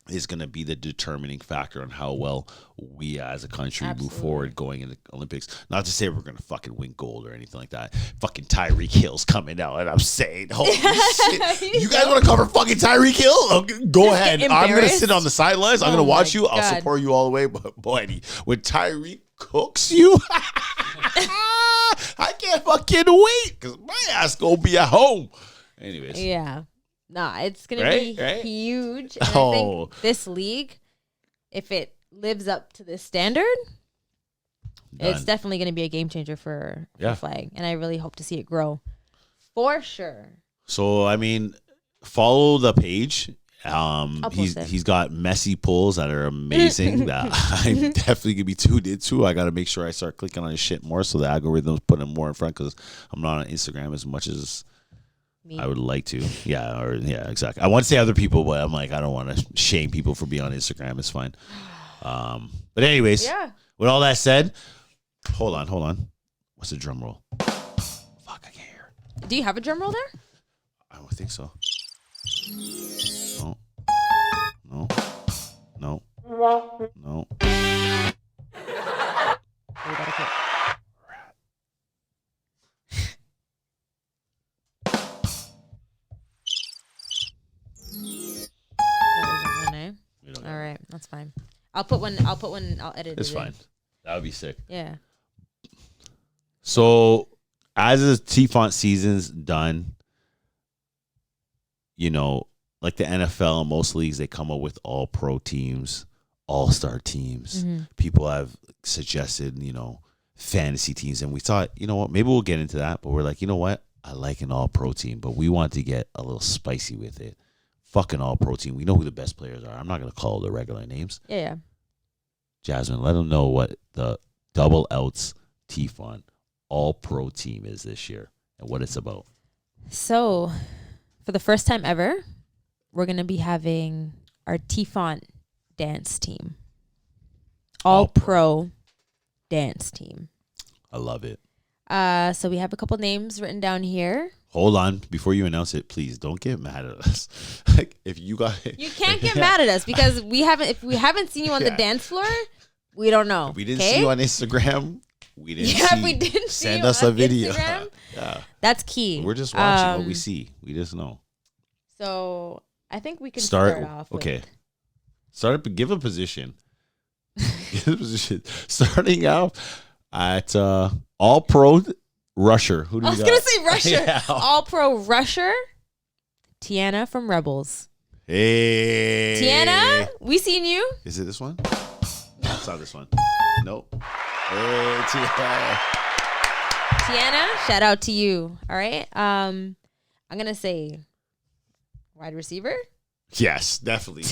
is going to be the determining factor on how well we as a country move forward going into the Olympics. Not to say we're going to fucking win gold or anything like that. Fucking Tyreek Hill's coming out, and I'm saying, holy shit. You guys want to cover fucking Tyreek Hill? Okay, go ahead. I'm going to sit on the sidelines. I'm going to watch you. God. I'll support you all the way. But boy, when Tyreek cooks you, I can't fucking wait because my ass going to be at home. Anyways. Yeah. Nah, it's going to be huge. And I think this league, if it lives up to this standard, it's definitely going to be a game changer for flag. And I really hope to see it grow for sure. So, I mean, follow the page. He's got messy pulls that are amazing that I'm definitely going to be tuned into. I got to make sure I start clicking on his shit more so the algorithm's putting him more in front because I'm not on Instagram as much as I would like to. Yeah, exactly. I want to say other people, but I'm like, I don't want to shame people for being on Instagram. It's fine. But anyways, with all that said, hold on. What's the drum roll? Fuck, I can't hear. Do you have a drum roll there? I don't think so. No. All right, that's fine. I'll put one. I'll edit it. It's fine. That would be sick. Yeah. So, as the TFONT season's done, like the NFL and most leagues, they come up with all-pro teams, all-star teams. Mm-hmm. People have suggested, fantasy teams, and we thought, you know what, maybe we'll get into that. But we're like, you know what, I like an all-pro team, but we want to get a little spicy with it. Fucking all-pro team. We know who the best players are. I'm not going to call the regular names. Yeah. Jasmine, let them know what the Doubleouts TFONT all-pro team is this year and what it's about. So, for the first time ever, we're going to be having our TFONT dance team. All-pro dance team. I love it. So we have a couple names written down here. Hold on. Before you announce it, please don't get mad at us. Like, if you got it. You can't get mad at us because if we haven't seen you on the dance floor, we don't know. If we didn't see you on Instagram, we didn't send us a video. Yeah. That's key. We're just watching what we see. We just know. So I think we can start off with. Okay. Give a position. Starting out at all-pro rusher. Who do we got? I was going to say rusher. Yeah. All-pro rusher, Tiana from Rebels. Hey. Tiana, we seen you. Is it this one? No, it's not this one. Nope. Hey, Tiana, shout out to you. All right. I'm going to say wide receiver. Yes, definitely.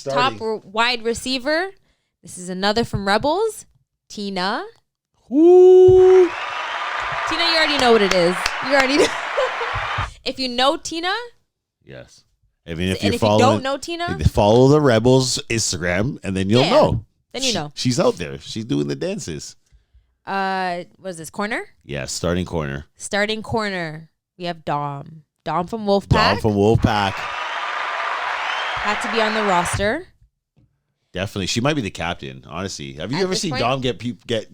Top wide receiver. This is another from Rebels. Tina. Ooh. Tina, you already know what it is. You already know. If you know Tina. Yes. I mean, if and if you don't know Tina, follow the Rebels Instagram, and then you'll know. Then you know. She's out there. She's doing the dances. What is this, corner? Yeah, starting corner. Starting corner. We have Dom. Dom from Wolfpack. Dom from Wolfpack. Had to be on the roster. Definitely. She might be the captain, honestly. Have you ever seen Dom get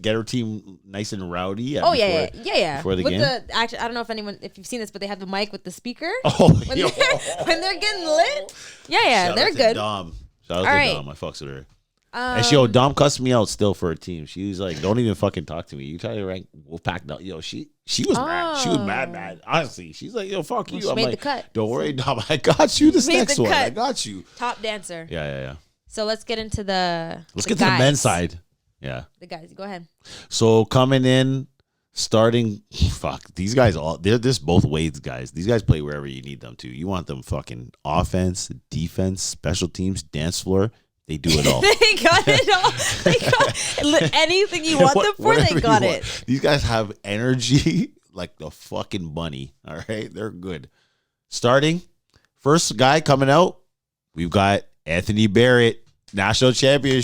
her team nice and rowdy? Yeah. Before the game? Actually, I don't know if you've seen this, but they have the mic with the speaker. Oh, when they're getting lit. Yeah, Shout they're out to good. Dom. Shout out to Dom. I fucks with her. And Dom cussed me out still for her team. She was like, "Don't even fucking talk to me. You try to rank Wolfpack." No, she was mad. She was mad. Honestly, she's like, "Yo, fuck you." I'm made like, the cut. "Don't worry, Dom. I got you this next one. I got you." Top dancer. Yeah. So let's get into the the men's side. Yeah. The guys, go ahead. So coming in, starting, these guys they're just both ways, guys. These guys play wherever you need them to. You want them fucking offense, defense, special teams, dance floor. They do it all. They got it all. They got anything you want them for, they got it. These guys have energy like the fucking bunny. All right. They're good. Starting, first guy coming out, we've got Anthony Barrett, national champion.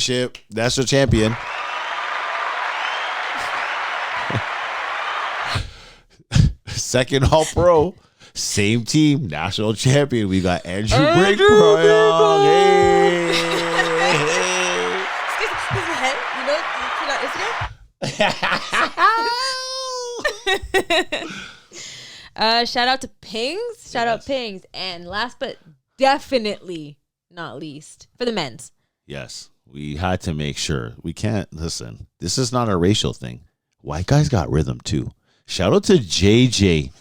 Second All Pro, same team, national champion. We got Andrew Brinkbroyong. Hey. Shout out to Pings. Shout out Pings. And last but definitely not least, for the men's. Yes, we had to make sure. We can't listen. This is not a racial thing. White guys got rhythm too. Shout out to JJ.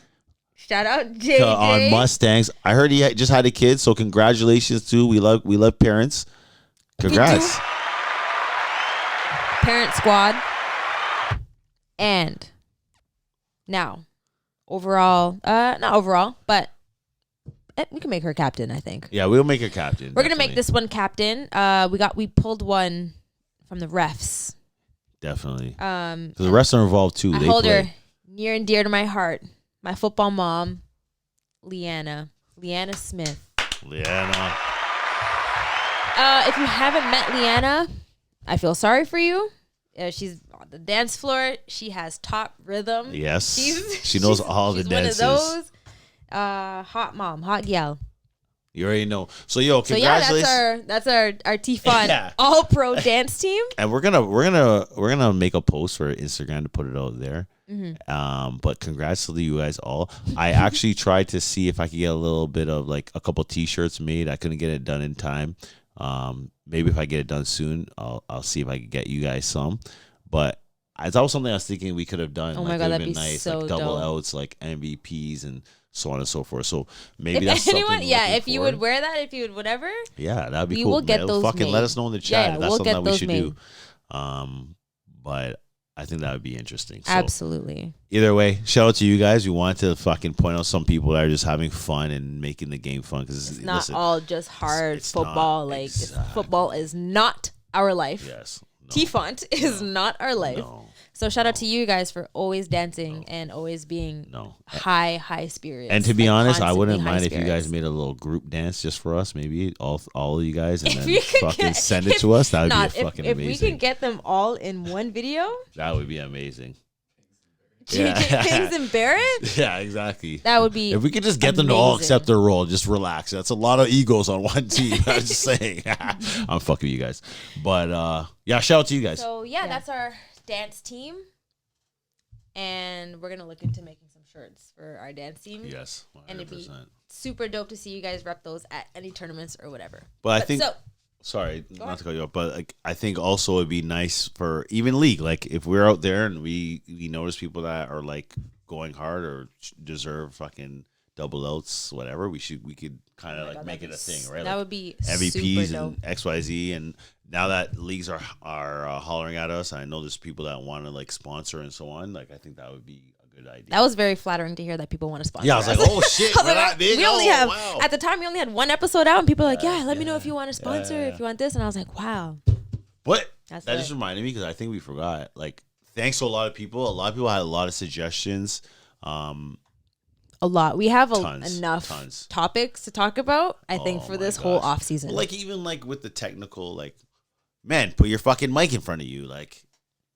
Shout out JJ on Mustangs. I heard he just had a kid, so congratulations too. We love parents. Congrats. Parent squad. And now, not overall, but we can make her captain, I think. Yeah, we'll make her captain. We're going to make this one captain. We pulled one from the refs. Definitely. Because the refs are involved too. I hold her near and dear to my heart. My football mom, Leanna Smith. Leanna. If you haven't met Leanna, I feel sorry for you. She's on the dance floor. She has top rhythm. Yes. She knows all the dances. One of those. Hot mom, hot gal. You already know. So congratulations. That's our TFONT all pro dance team. And we're gonna make a post for Instagram to put it out there. Mm-hmm. But congrats to you guys all. I actually tried to see if I could get a little bit of like a couple t-shirts made. I couldn't get it done in time. Maybe if I get it done soon, I'll see if I can get you guys some. But that was something I was thinking we could have done. Oh my God, that'd be nice. So like double dope. outs, like MVPs and so on and so forth. So maybe that's something. If you would wear that, if you would whatever. Yeah, that'd be cool. We will get those fucking made. Let us know in the chat. If that's something that we should made. do. But I think that would be interesting. So absolutely. Either way, shout out to you guys. We wanted to fucking point out some people that are just having fun and making the game fun because it's not all just hard football. Football is not our life. Yes. No, TFONT is not our life. No. So shout out to you guys for always dancing and always being high spirits. And to be honest, I wouldn't mind if you guys made a little group dance just for us, maybe all of you guys, and then fucking send it to us. That would be fucking amazing. If we can get them all in one video, that would be amazing. Pings and Barrett? Yeah, exactly. That would be if we could just get them to all accept their role, just relax. That's a lot of egos on one team. I'm just saying. I'm fucking you guys. But shout out to you guys. So that's our dance team. And we're gonna look into making some shirts for our dance team. Yes, 100%. And it'd be super dope to see you guys rep those at any tournaments or whatever. But I think sorry, not to cut you off, but like I think also it'd be nice for even league. Like if we're out there and we notice people that are like going hard or deserve fucking double outs, whatever, we could kind of make it a thing, right? That would be MVPs super dope. and XYZ. And now that leagues are hollering at us, I know there's people that want to like sponsor and so on. Like I think that would be a good idea. That was very flattering to hear that people want to sponsor. Yeah, I was like, oh shit, we're that big. At the time we only had one episode out, and people were like, let me know if you want to sponsor, if you want this, and I was like, wow. But that just reminded me because I think we forgot. Like, thanks to a lot of people. A lot of people had a lot of suggestions. a lot. We have Tons. enough topics to talk about, I think, for this whole off season. Like even like with the technical, like, man, put your fucking mic in front of you, like.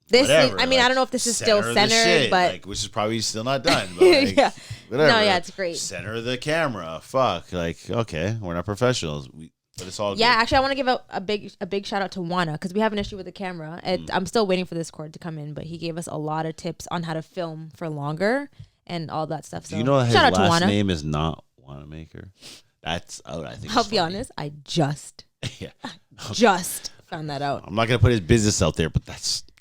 This whatever, is, I mean, like, I don't know if this is still centered, shit, but like, which is probably still not done. But like, yeah, whatever. No, yeah, it's great. Center the camera. Fuck, like, okay, we're not professionals, but it's all. Yeah, good. actually, I want to give a big shout out to Juana because we have an issue with the camera. I'm still waiting for this cord to come in, but he gave us a lot of tips on how to film for longer and all that stuff. So Do you know that his shout out to last Juana. name is not Wanamaker? That's out. I think. I'll be honest, I just yeah, just found that out. I'm not gonna put his business out there, but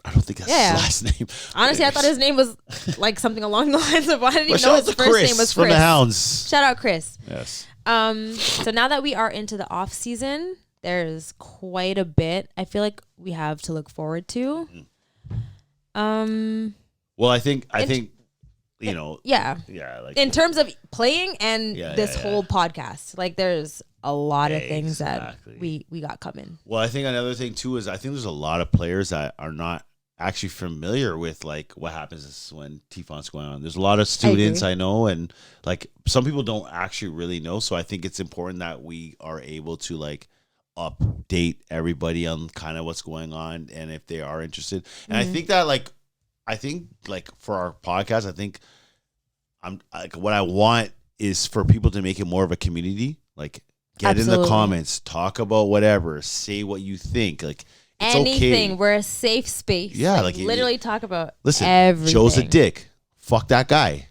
I don't think that's his last name. Honestly, I thought his name was like something along the lines of I didn't even know his first Chris name was from Chris. the Hounds. Shout out Chris. Yes. So now that we are into the off season, there's quite a bit I feel like we have to look forward to. Well, I think you know. Yeah. Like in terms of playing and this whole podcast, like there's a lot of things that we got coming. Well, I think another thing too is I think there's a lot of players that are not actually familiar with like what happens when TFONT's going on. There's a lot of students I know, and like some people don't actually really know. So I think it's important that we are able to like update everybody on kind of what's going on and if they are interested. And I think that like for our podcast, I think I'm like what I want is for people to make it more of a community. Like get in the comments, talk about whatever, say what you think. Like it's anything. Okay. We're a safe space. Yeah, like literally talk about everything. Joe's a dick. Fuck that guy.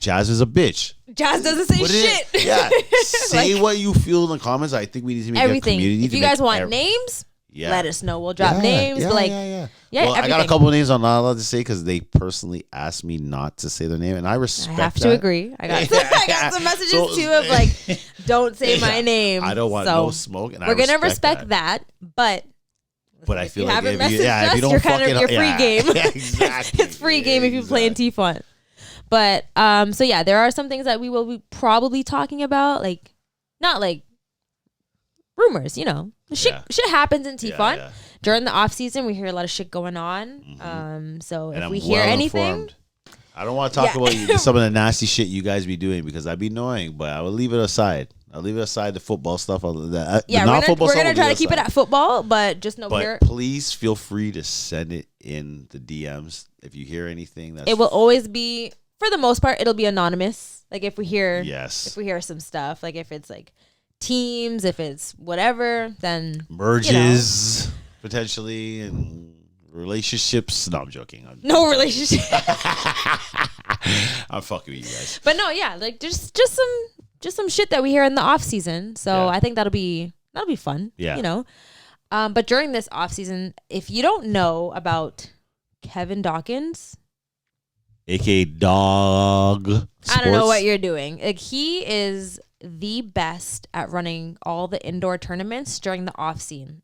Jazz is a bitch. Jazz doesn't say shit. Yeah. Say like, what you feel in the comments. I think we need to make everything. A community. If you guys want names, let us know. We'll drop names. Yeah, like, well, I got a couple of names I'm not allowed to say because they personally asked me not to say their name, and I respect. I have to agree. I got some messages too of like, don't say my name. I don't want no smoke, and we're gonna respect that. But I feel like if you don't you're fucking, you're free game. Exactly. It's free game if you play in TFONT. But so yeah, there are some things that we will be probably talking about, like not like rumors, you know. Shit happens in TFONT. During the off season, we hear a lot of shit going on. So if we hear anything, I don't want to talk about some of the nasty shit you guys be doing because I'd be annoying, but I will leave it aside. I'll leave it aside the football stuff. We're gonna try to keep it at football, but just know please feel free to send it in the DMs if you hear anything. It will always be, for the most part, it'll be anonymous. Like if we hear some stuff, like if it's like teams, if it's whatever, then merges potentially and relationships. No, I'm joking. No relationship. I'm fucking with you guys. But no, yeah, like just some shit that we hear in the off season. So I think that'll be fun. Yeah, you know. But during this off season, if you don't know about Kevin Dawkins, aka Dog Sports, I don't know what you're doing. Like he is the best at running all the indoor tournaments during the off season.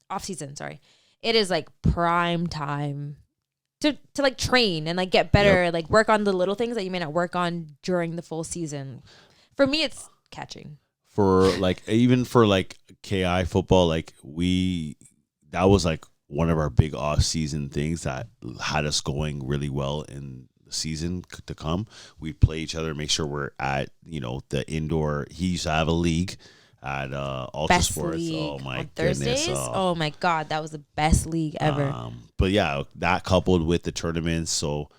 Sorry, it is like prime time to like train and like get better, like work on the little things that you may not work on during the full season. For me, it's catching. For like even for like KI football, like that was like one of our big off season things that had us going really well in season to come. We'd play each other, make sure we're at the indoor. He used to have a league at Ultra Sports. Oh my goodness! Oh my god, that was the best league ever. But yeah, that coupled with the tournaments. So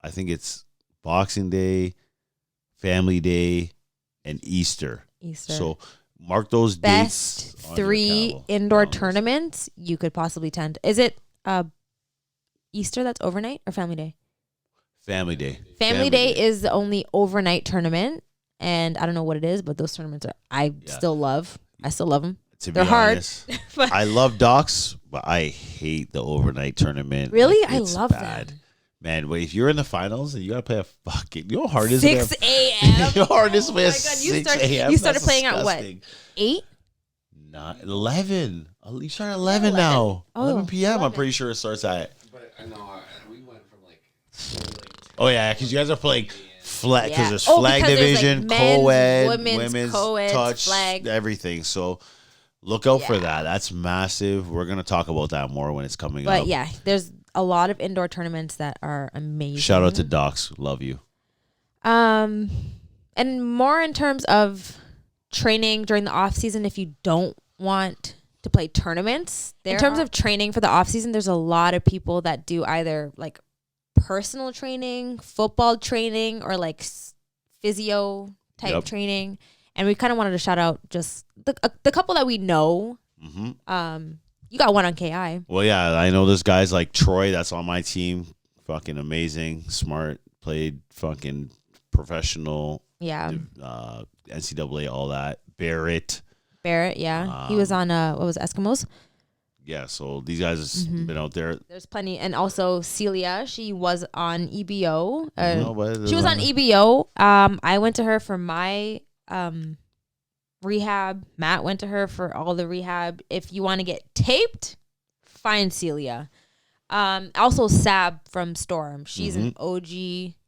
I think it's Boxing Day, Family Day, and Easter. So mark those best dates. 3 indoor tournaments you could possibly attend. Is it Easter that's overnight or Family Day? Family Day. Family Day is the only overnight tournament, and I don't know what it is, but those tournaments still love. I still love them. They're hard. I love Docs, but I hate the overnight tournament. Really? Like, I love that. Man, wait, if you're in the finals and you gotta play a fucking, you know how hard it is? 6 a.m. You know how hard it is to play at 6 a.m. You started playing at what? 8? Not 11. You start at 11 now. 11 p.m. 11. I'm pretty sure it starts at. But I know we went from like. Oh yeah, because you guys are playing flag because there's flag division, like co-ed, women's co-ed, touch, flag, everything. So look out for that. That's massive. We're gonna talk about that more when it's coming up. But yeah, there's a lot of indoor tournaments that are amazing. Shout out to Docs. Love you. And more in terms of training during the off season, if you don't want to play tournaments, in terms of training for the off season, there's a lot of people that do either like personal training, football training, or like physio type training. And we kind of wanted to shout out just the couple that we know. You got one on KI. Well, yeah, I know there's guys like Troy that's on my team. Fucking amazing, smart, played fucking professional. Yeah. NCAA, all that. Barrett, yeah. He was on, what was it, Eskimos? Yeah, so these guys have been out there. There's plenty. And also Celia, she was on EBO. No, she was on EBO. I went to her for my rehab. Matt went to her for all the rehab. If you want to get taped, find Celia. Also Sab from Storm. She's an OG.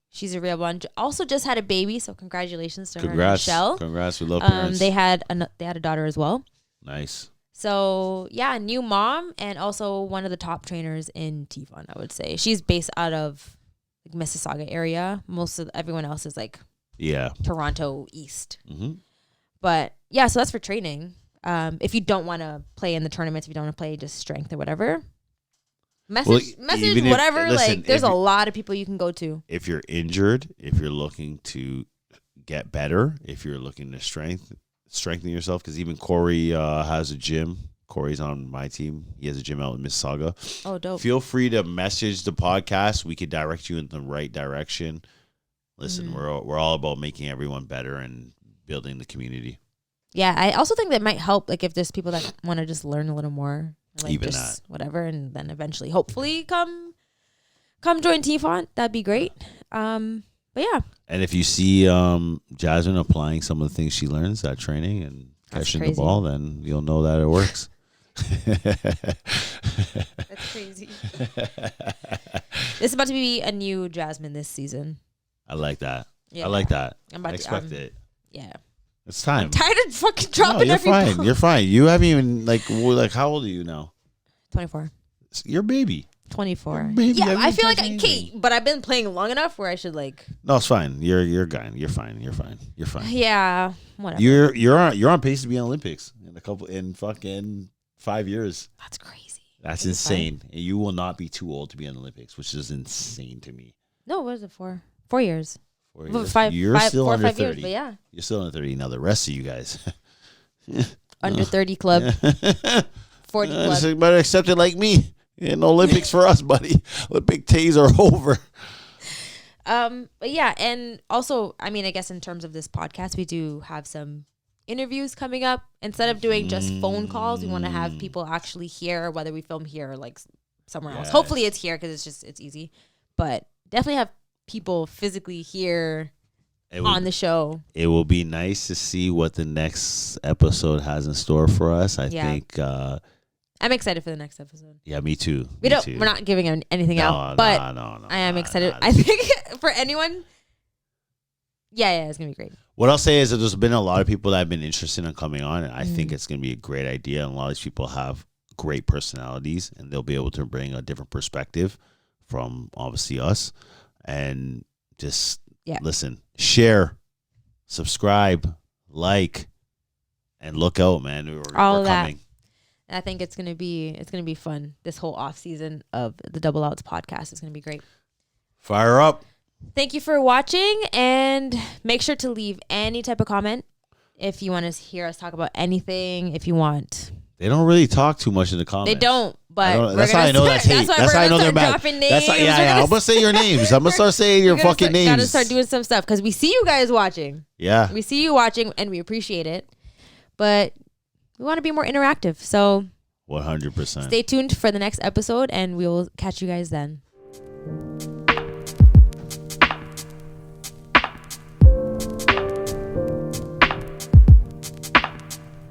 She's a real one. Also just had a baby, so congratulations to her and Michelle. Congrats, we love parents. They had a daughter as well. Nice. So yeah, new mom and also one of the top trainers in TFONT, I would say. She's based out of like Mississauga area. Most of everyone else is like Toronto East. But yeah, so that's for training. If you don't want to play in the tournaments, if you don't want to play just strength or whatever, message whatever. Listen, like there's a lot of people you can go to. If you're injured, if you're looking to get better, if you're looking to strengthen yourself, because even Corey has a gym. Corey's on my team. He has a gym out in Mississauga. Oh, dope. Feel free to message the podcast. We could direct you in the right direction. Listen, we're all about making everyone better and building the community. Yeah, I also think that might help, like if there's people that want to just learn a little more, like even just that, whatever, and then eventually, hopefully, come join TFONT. That'd be great. But yeah. And if you see Jasmine applying some of the things she learns at training and catching the ball, then you'll know that it works. That's crazy. This is about to be a new Jasmine this season. I like that. Yeah. I like that. I expect it. Yeah. It's time. I'm tired of fucking dropping every ball. You're fine. You haven't even like how old are you now? 24. You're a baby. 24. Baby, yeah, I feel like but I've been playing long enough where I should like. No, it's fine. You're fine. You're fine. You're fine. Yeah, whatever. You're on pace to be in Olympics in fucking 5 years. That's crazy. That's insane. And you will not be too old to be in the Olympics, which is insane to me. No, what is it for? 4 years. 4 years. You're still under 30. Years, but yeah. You're still under 30. Now the rest of you guys. Under 30 club. 40 club. Better accept it like me. Ain't no Olympics for us, buddy. Olympic days are over. But yeah, and also, I mean, I guess in terms of this podcast, we do have some interviews coming up. Instead of doing just phone calls, we want to have people actually here, whether we film here or like somewhere else. Hopefully it's here because it's easy. But definitely have people physically here on the show. It will be nice to see what the next episode has in store for us. I think I'm excited for the next episode. Yeah, me too. We're not giving anything out, but no, I am excited. I think for anyone, it's gonna be great. What I'll say is that there's been a lot of people that have been interested in coming on, and I think it's gonna be a great idea. And a lot of these people have great personalities, and they'll be able to bring a different perspective from obviously us. And just listen, share, subscribe, like, and look out, man. We're coming. I think it's gonna be fun. This whole off season of the Doubleouts podcast is gonna be great. Fire up. Thank you for watching, and make sure to leave any type of comment if you want to hear us talk about anything. If you want, they don't really talk too much in the comments. They don't, but that's how I know that's hate. That's how I know they're bad. Names. I'm gonna say your names. I'm gonna start saying your fucking names. Gotta start doing some stuff because we see you guys watching. Yeah, we see you watching, and we appreciate it. But we want to be more interactive, so 100%. Stay tuned for the next episode, and we will catch you guys then.